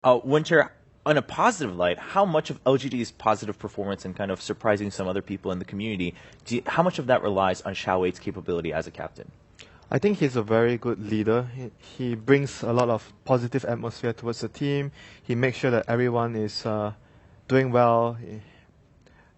Winter, on a positive light, how much of LGD's positive performance and kind of surprising some other people in the community, how much of that relies on Xiao Wei's capability as a captain? I think he's a very good leader. He brings a lot of positive atmosphere towards the team. He makes sure that everyone is doing well,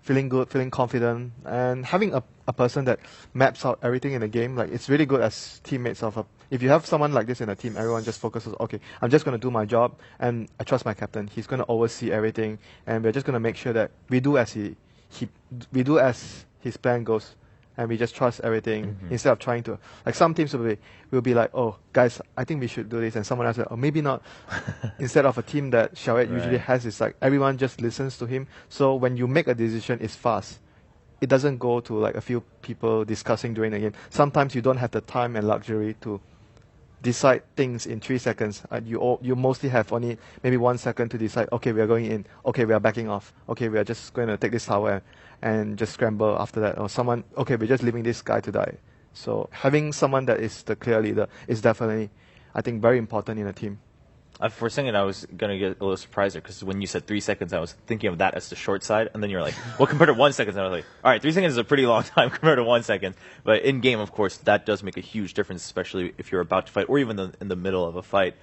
feeling good, feeling confident, and having a person that maps out everything in the game. Like, it's really good as teammates of a. If you have someone like this in a team, everyone just focuses, okay, I'm just going to do my job, and I trust my captain. He's going to oversee everything, and we're just going to make sure that we do as we do as his plan goes, and we just trust everything instead of trying to. Like, some teams will be like, oh, guys, I think we should do this, and someone else will, oh, maybe not. Instead of a team that Xiao usually has, it's like everyone just listens to him. So when you make a decision, it's fast. It doesn't go to like a few people discussing during the game. Sometimes you don't have the time and luxury to decide things in 3 seconds. You mostly have only maybe 1 second to decide, okay, we are going in. Okay, we are backing off. Okay, we are just going to take this tower and just scramble after that. Or someone, okay, we're just leaving this guy to die. So having someone that is the clear leader is definitely, I think, very important in a team. For a second, I was going to get a little surprised there, because when you said 3 seconds, I was thinking of that as the short side, and then you're like, well, compared to 1 second, I was like, all right, 3 seconds is a pretty long time compared to 1 second. But in game, of course, that does make a huge difference, especially if you're about to fight, or even in the middle of a fight.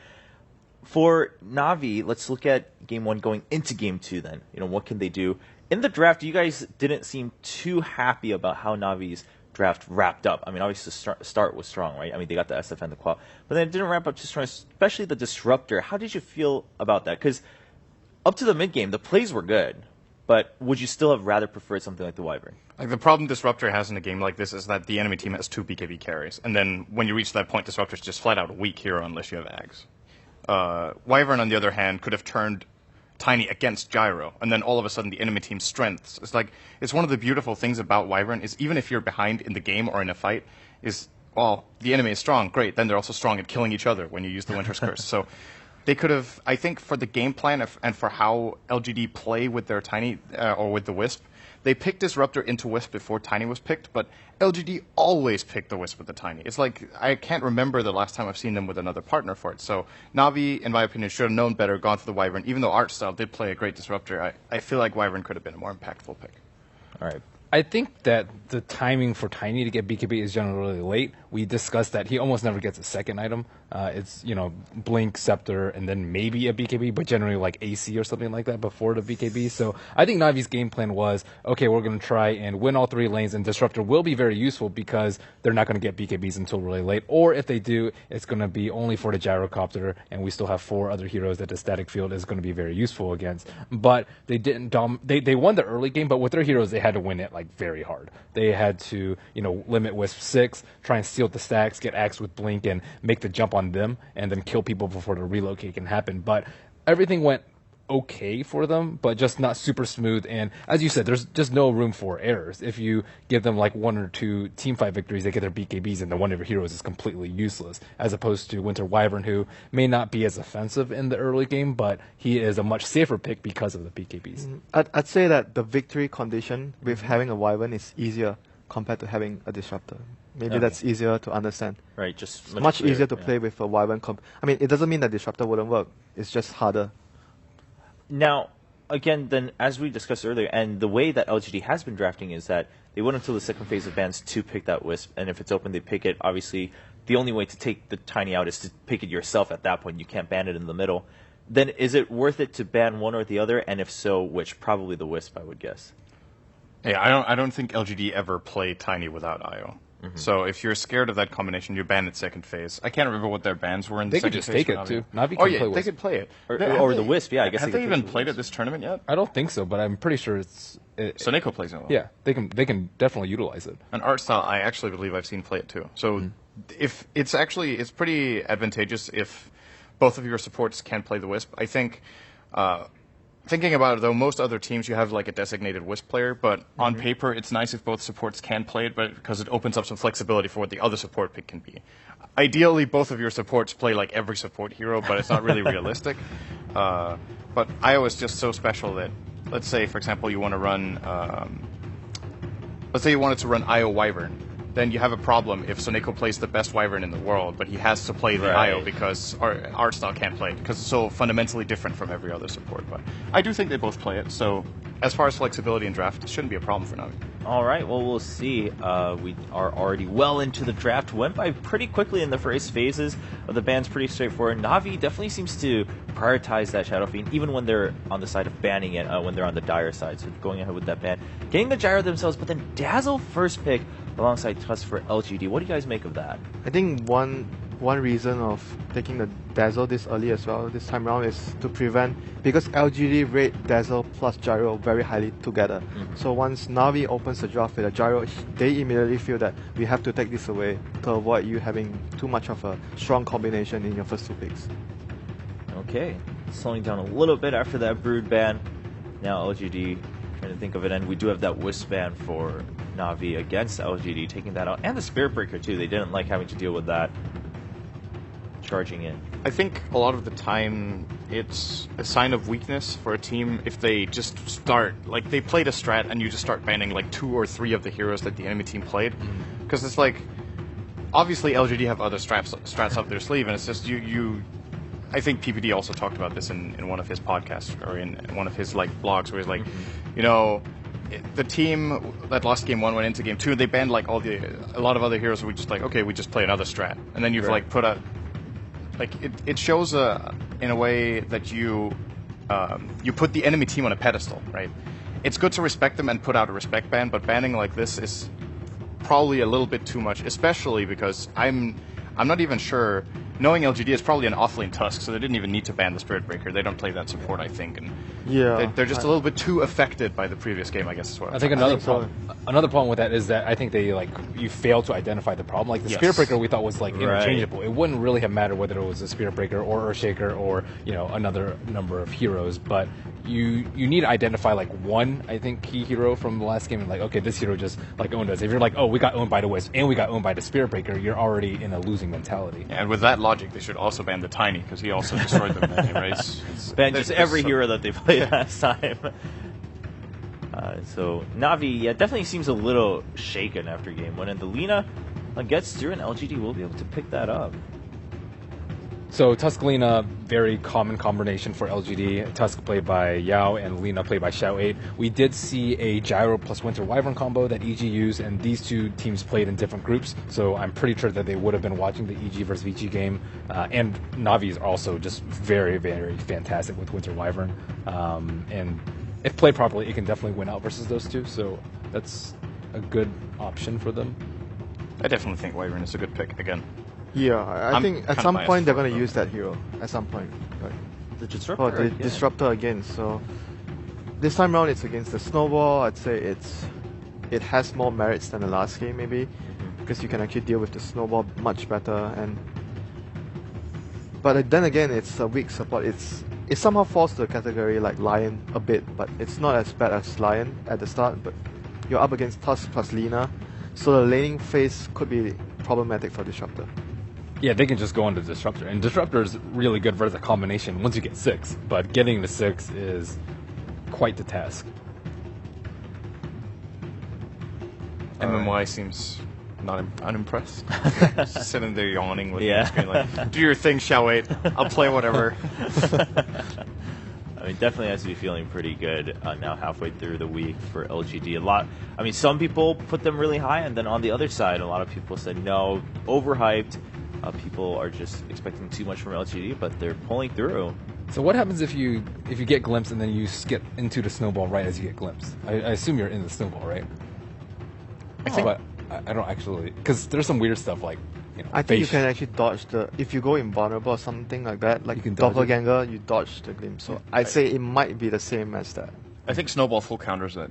For Na'Vi, let's look at game 1 going into game 2 then. What can they do? In the draft, you guys didn't seem too happy about how Na'Vi's draft wrapped up. I mean, obviously the start was strong, right? I mean, they got the SF and the qual, but then it didn't wrap up too strong, especially the disruptor. How did you feel about that? Because up to the mid game, the plays were good, but would you still have rather preferred something like the Wyvern? Like, the problem Disruptor has in a game like this is that the enemy team has 2 BKB carries, and then when you reach that point, Disruptor's just flat out a weak hero unless you have Ags. Wyvern, on the other hand, could have turned Tiny against Gyro, and then all of a sudden the enemy team's strengths. It's one of the beautiful things about Wyvern is even if you're behind in the game or in a fight, the enemy is strong, great, then they're also strong at killing each other when you use the Winter's Curse. So they could have, I think, for the game plan and for how LGD play with their Tiny or with the Wisp, they picked Disruptor into Wisp before Tiny was picked, but LGD always picked the Wisp with the Tiny. It's like, I can't remember the last time I've seen them with another partner for it. So Na'Vi, in my opinion, should have known better, gone for the Wyvern. Even though Art Style did play a great Disruptor, I feel like Wyvern could have been a more impactful pick. All right. I think that the timing for Tiny to get BKB is generally late. We discussed that he almost never gets a second item. It's, Blink, Scepter, and then maybe a BKB, but generally like AC or something like that before the BKB. So I think Navi's game plan was, okay, we're going to try and win all 3 lanes, and Disruptor will be very useful because they're not going to get BKBs until really late. Or if they do, it's going to be only for the Gyrocopter, and we still have 4 other heroes that the Static Field is going to be very useful against. But they didn't they won the early game, but with their heroes, they had to win it very hard. They had to, limit Wisp 6, try and steal the stacks, get Axe with Blink, and make the jump on them, and then kill people before the relocate can happen. But everything went okay for them, but just not super smooth. And as you said, there's just no room for errors. If you give them 1 or 2 team fight victories, they get their BKBs, and then one of your heroes is completely useless, as opposed to Winter Wyvern, who may not be as offensive in the early game, but he is a much safer pick because of the BKBs. I'd say that the victory condition with having a Wyvern is easier compared to having a Disruptor. Maybe that's easier to understand. Right, just much easier to play with a Wyvern. I mean, it doesn't mean that Disruptor wouldn't work. It's just harder. Now, again, then, as we discussed earlier, and the way that LGD has been drafting is that they wait until the second phase of bans to pick that Wisp, and if it's open, they pick it. Obviously, the only way to take the Tiny out is to pick it yourself at that point. You can't ban it in the middle. Then is it worth it to ban one or the other, and if so, which? Probably the Wisp, I would guess. Yeah, I don't think LGD ever play Tiny without IO. So if you're scared of that combination, you ban it second phase. I can't remember what their bans were in the second phase. They could just take it, too. Navi Oh, can yeah, play they Wisp. could play it. Or the Wisp, yeah, I guess. Have they even played at this tournament yet? I don't think so, but I'm pretty sure it's... Soneko plays it well. Yeah, they can definitely utilize it. And Art Style, I actually believe I've seen play it too. So if it's pretty advantageous if both of your supports can play the Wisp. I think... Thinking about it, though, most other teams, you have a designated Wisp player, but on paper, it's nice if both supports can play it, but because it opens up some flexibility for what the other support pick can be. Ideally, both of your supports play every support hero, but it's not really realistic. But IO is just so special that, let's say, for example, you want to run... let's say you wanted to run IO Wyvern. then you have a problem if Soneko plays the best Wyvern in the world, but he has to play the Right. IO because our style can't play it, because it's so fundamentally different from every other support. But I do think they both play it, so as far as flexibility in draft, it shouldn't be a problem for Navi. All right, well, we'll see. We are already well into the draft. Went by pretty quickly in the first phases of the ban's pretty straightforward. Navi definitely seems to prioritize that Shadow Fiend, even when they're on the side of banning it, when they're on the dire side. So going ahead with that ban. Getting the Gyro themselves, but then Dazzle first pick alongside Tusk for LGD. What do you guys make of that? I think one reason of taking the Dazzle this early as well this time around is to prevent, because LGD rate Dazzle plus Gyro very highly together. So once Navi opens the draft with a Gyro, they immediately feel that we have to take this away to avoid you having too much of a strong combination in your first 2 picks. Okay, slowing down a little bit after that Brood ban. Now LGD trying to think of it, and we do have that Wisp ban for Navi against LGD, taking that out, and the Spirit Breaker too. They didn't like having to deal with that. Charging in. I think a lot of the time it's a sign of weakness for a team if they just start, like they played a strat and you just start banning like 2 or 3 of the heroes that the enemy team played. Because it's like, obviously LGD have other strats up their sleeve, and it's just I think PPD also talked about this in one of his podcasts, or in one of his like blogs, where he's like, you know, the team that lost game 1 went into game 2, they banned like a lot of other heroes, we just like, okay, we just play another strat. And then you've like put a, like it shows in a way that you put the enemy team on a pedestal, right? It's good to respect them and put out a respect ban, but banning like this is probably a little bit too much, especially because I'm not even sure. Knowing LGD is probably an offlane Tusk, so they didn't even need to ban the Spirit Breaker. They don't play that support, I think, and they're just a little bit too affected by the previous game, I guess is what I think another problem with that is that I think they you fail to identify the problem. Like the Spirit Breaker, we thought was like interchangeable. It wouldn't really have mattered whether it was a Spirit Breaker or Earthshaker or another number of heroes, but you need to identify like one, I think, key hero from the last game, and like, okay, this hero just like owned us. If you're like, oh, we got owned by the Wisp and we got owned by the Spirit Breaker, you're already in a losing mentality. Yeah, and with that logic, they should also ban the Tiny, because he also destroyed them in that game, right? Ban just every hero that they played last time. So Navi, definitely seems a little shaken after game 1, and the Lina gets through, and LGD will be able to pick that up. So Tusk Lina, very common combination for LGD. Tusk played by Yao and Lina played by Xiao 8. We did see a Gyro plus Winter Wyvern combo that EG used, and these two teams played in different groups, so I'm pretty sure that they would have been watching the EG versus VG game. And Navi is also just very, very fantastic with Winter Wyvern. And if played properly, it can definitely win out versus those two, so that's a good option for them. I definitely think Wyvern is a good pick again. Yeah, I think at some point they're going to use that hero. At some point, right? The Disruptor. Oh, the Disruptor again. So this time around, it's against the Snowball. I'd say it has more merits than the last game, maybe, because you can actually deal with the Snowball much better. But then again, it's a weak support. It somehow falls to the category like Lion a bit, but it's not as bad as Lion at the start. But you're up against Tusk plus Lina, so the laning phase could be problematic for Disruptor. Yeah, they can just go into Disruptor, and Disruptor is really good versus a combination once you get 6, but getting to 6 is quite the task. MMY seems not unimpressed. Just sitting there yawning with the screen like, do your thing, Xiao 8. I'll play whatever. I mean, definitely has to be feeling pretty good now halfway through the week for LGD. Some people put them really high, and then on the other side, a lot of people said no, overhyped. People are just expecting too much from LGD, but they're pulling through. So what happens if you get glimpsed and then you skip into the Snowball right as you get glimpsed? I assume you're in the Snowball, right? I think, but I don't actually, because there's some weird stuff like, I think you can actually dodge if you go invulnerable or something like that, like Doppelganger, you dodge the glimpse. So I'd say it might be the same as that. I think Snowball full counters it.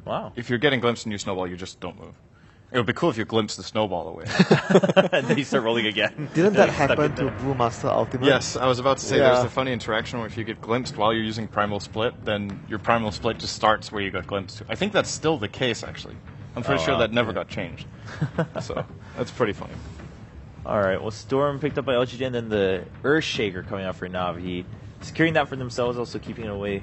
Wow. If you're getting glimpsed and you Snowball, you just don't move. It would be cool if you glimpse the Snowball away. And then you start rolling again. Didn't that happen to Brewmaster Ultimate? Yes, I was about to say there's a funny interaction where if you get glimpsed while you're using Primal Split, then your Primal Split just starts where you got glimpsed to. I think that's still the case, actually. I'm pretty sure that never got changed. So, that's pretty funny. Alright, well, Storm picked up by LGD, and then the Earthshaker coming out for Navi. Securing that for themselves, also keeping it away.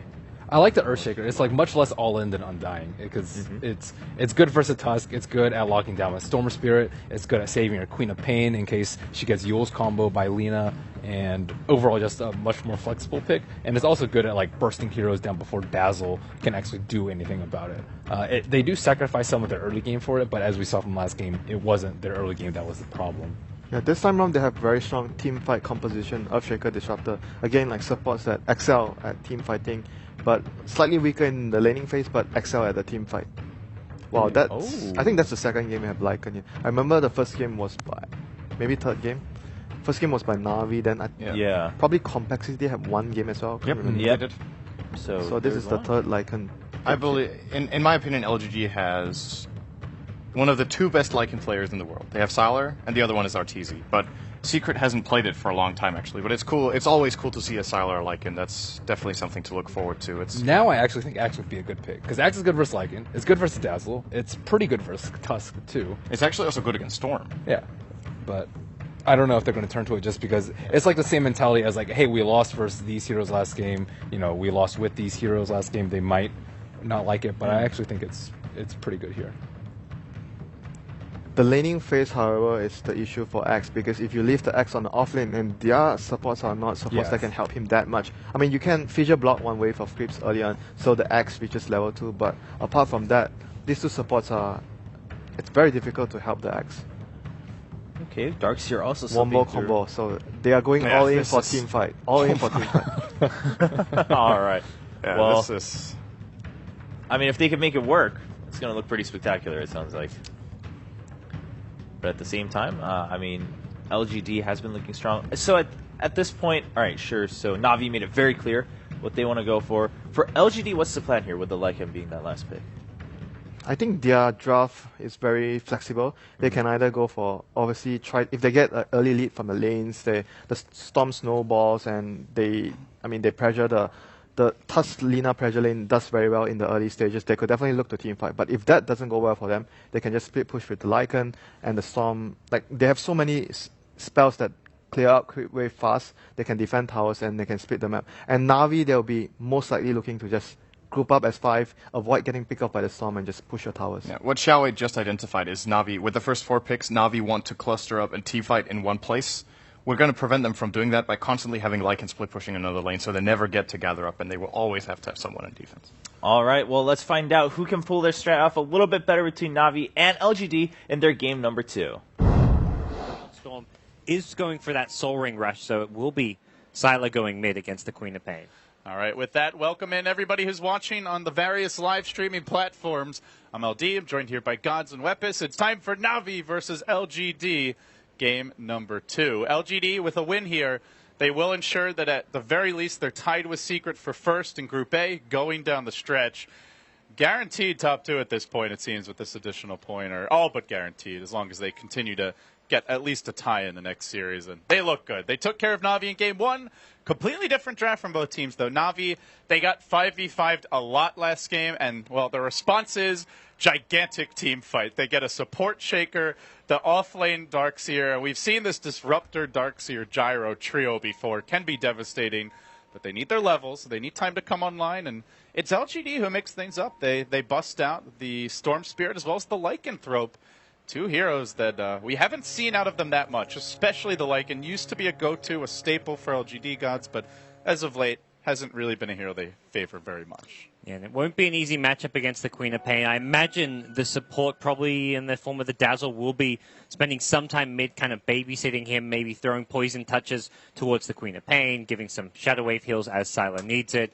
I like the Earthshaker. It's like much less all-in than Undying because it's good versus Tusk. It's good at locking down with Storm Spirit. It's good at saving your Queen of Pain in case she gets Yule's combo by Lina, and overall just a much more flexible pick. And it's also good at like bursting heroes down before Dazzle can actually do anything about it. They do sacrifice some of their early game for it, but as we saw from last game, it wasn't their early game that was the problem. Yeah, this time around they have very strong team fight composition. Earthshaker, Disruptor, again like supports that excel at team fighting, but slightly weaker in the laning phase, but excel at the team fight. Wow, I think that's the second game we have Lycan here. I remember the first game was by, maybe third game. First game was by Na'Vi, then probably Complexity had one game as well. Yep. So this is the third Lycan. I believe, in my opinion, LGG has one of the two best Lycan players in the world. They have Sylar, and the other one is Arteezy. But Secret hasn't played it for a long time, actually. But it's cool. It's always cool to see a Sylar Lycan. That's definitely something to look forward to. Now I actually think Axe would be a good pick. Because Axe is good versus Lycan. It's good versus Dazzle. It's pretty good versus Tusk, too. It's actually also good against Storm. Yeah. But I don't know if they're going to turn to it just because it's like the same mentality as like, hey, we lost versus these heroes last game. You know, we lost with these heroes last game. They might not like it, but I actually think it's pretty good here. The laning phase, however, is the issue for Axe, because if you leave the Axe on the offlane and their supports are not supports that can help him that much. I mean, you can fissure block one wave of creeps early on, so the Axe reaches level 2, but apart from that, these two supports it's very difficult to help the Axe. Okay, Darkseer also Wombo combo, so they are going all in for team fight. All in for team fight. Alright. Yeah, well, this is... I mean, if they can make it work, it's going to look pretty spectacular, it sounds like. But at the same time, I mean, LGD has been looking strong. So at this point, all right, sure. So Na'Vi made it very clear what they want to go for. For LGD, what's the plan here with the Lycan being that last pick? I think their draft is very flexible. They can either go for, obviously, if they get an early lead from the lanes, the Storm snowballs, and they pressure the Tusk Lina pressure lane does very well in the early stages. They could definitely look to team fight. But if that doesn't go well for them, they can just split push with the Lycan and the Storm. Like, they have so many spells that clear out creep wave fast. They can defend towers and they can split the map. And Na'Vi, they'll be most likely looking to just group up as 5, avoid getting picked up by the Storm, and just push your towers. Yeah, what Xiaowei just identified is Na'Vi. With the first 4 picks, Na'Vi want to cluster up and team fight in one place. We're going to prevent them from doing that by constantly having Lycan split pushing another lane, so they never get to gather up, and they will always have to have someone in defense. All right, well, let's find out who can pull their strat off a little bit better between Na'Vi and LGD in their game number 2. Storm is going for that Soul Ring rush, so it will be Sylar going mid against the Queen of Pain. All right, with that, welcome in everybody who's watching on the various live streaming platforms. I'm LD, I'm joined here by Gods and Wepis. It's time for Na'Vi versus LGD. Game number 2. LGD with a win here. They will ensure that at the very least they're tied with Secret for first in Group A going down the stretch. Guaranteed top 2 at this point, it seems, with this additional point, or all but guaranteed, as long as they continue to get at least a tie in the next series. And they look good. They took care of Na'Vi in Game 1. Completely different draft from both teams, though. Na'Vi, they got 5v5'd a lot last game, and, well, the response is gigantic team fight. They get a support Shaker, the offlane Darkseer. We've seen this Disruptor, Darkseer, Gyro trio before. It can be devastating, but they need their levels. They need time to come online, and it's LGD who makes things up. They bust out the Storm Spirit as well as the Lycanthrope. 2 heroes that we haven't seen out of them that much, especially the Lycan. Used to be a go-to, a staple for LGD gods, but as of late, hasn't really been a hero they favor very much. Yeah, and it won't be an easy matchup against the Queen of Pain. I imagine the support, probably in the form of the Dazzle, will be spending some time mid kind of babysitting him, maybe throwing poison touches towards the Queen of Pain, giving some Shadow Wave heals as Sylar needs it.